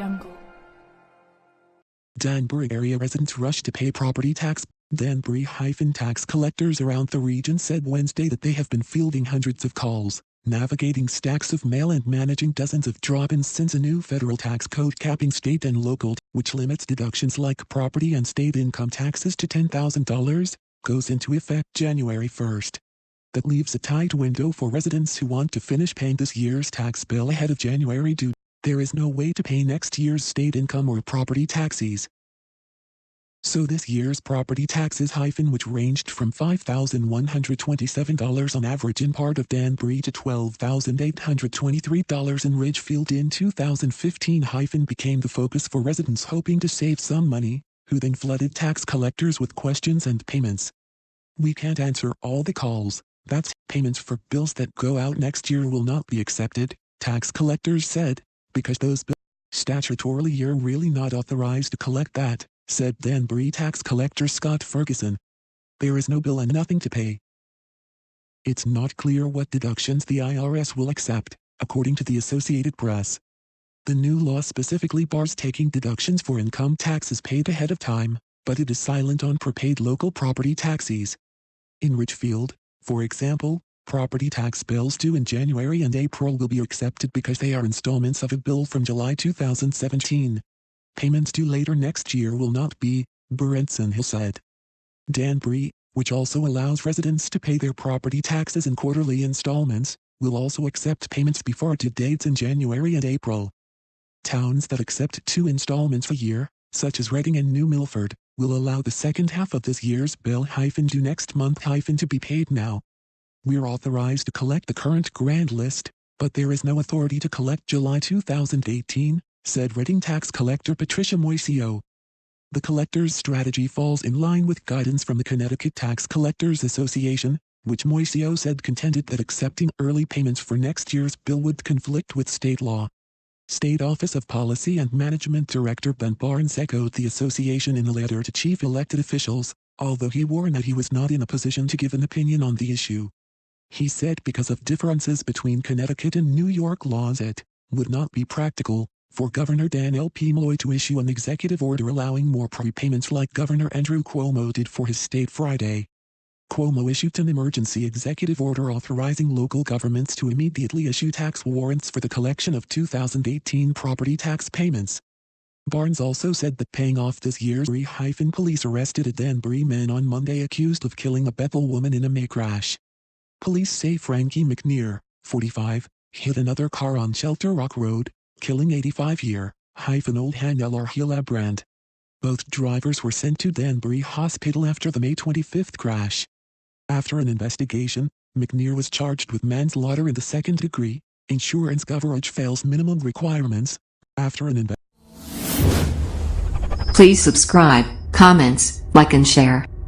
Jungle. Danbury area residents rushed to pay property tax. Danbury-tax collectors around the region said Wednesday that they have been fielding hundreds of calls, navigating stacks of mail and managing dozens of drop-ins since a new federal tax code capping state and local, which limits deductions like property and state income taxes to $10,000, goes into effect January 1st. That leaves a tight window for residents who want to finish paying this year's tax bill ahead of January due. There is no way to pay next year's state income or property taxes. So this year's property taxes which ranged from $5,127 on average in part of Danbury to $12,823 in Ridgefield in 2015 became the focus for residents hoping to save some money, who then flooded tax collectors with questions and payments. We can't answer all the calls. That's payments for bills that go out next year will not be accepted, tax collectors said, because those bills statutorily you're really not authorized to collect that, said Danbury tax collector Scott Ferguson. There is no bill and nothing to pay. It's not clear what deductions the IRS will accept, according to the Associated Press. The new law specifically bars taking deductions for income taxes paid ahead of time, but it is silent on prepaid local property taxes. In Ridgefield, for example, property tax bills due in January and April will be accepted because they are installments of a bill from July 2017. Payments due later next year will not be, Berenson Hill said. Danbury, which also allows residents to pay their property taxes in quarterly installments, will also accept payments before due dates in January and April. Towns that accept 2 installments a year, such as Reading and New Milford, will allow the second half of this year's bill due next month to be paid now. We're authorized to collect the current grand list, but there is no authority to collect July 2018, said Reading tax collector Patricia Moisio. The collector's strategy falls in line with guidance from the Connecticut Tax Collectors Association, which Moisio said contended that accepting early payments for next year's bill would conflict with state law. State Office of Policy and Management Director Ben Barnes echoed the association in a letter to chief elected officials, although he warned that he was not in a position to give an opinion on the issue. He said because of differences between Connecticut and New York laws it would not be practical for Governor Dan L.P. Malloy to issue an executive order allowing more prepayments like Governor Andrew Cuomo did for his state Friday. Cuomo issued an emergency executive order authorizing local governments to immediately issue tax warrants for the collection of 2018 property tax payments. Barnes also said that paying off this year's police arrested a Danbury man on Monday accused of killing a Bethel woman in a May crash. Police say Frankie Macnear, 45, hit another car on Shelter Rock Road, killing 85-year-old Hannelore Hillebrand. Both drivers were sent to Danbury Hospital after the May 25 crash. After an investigation, Macnear was charged with manslaughter in the second degree. Insurance coverage fails minimum requirements. After an Please subscribe, comments, like and share.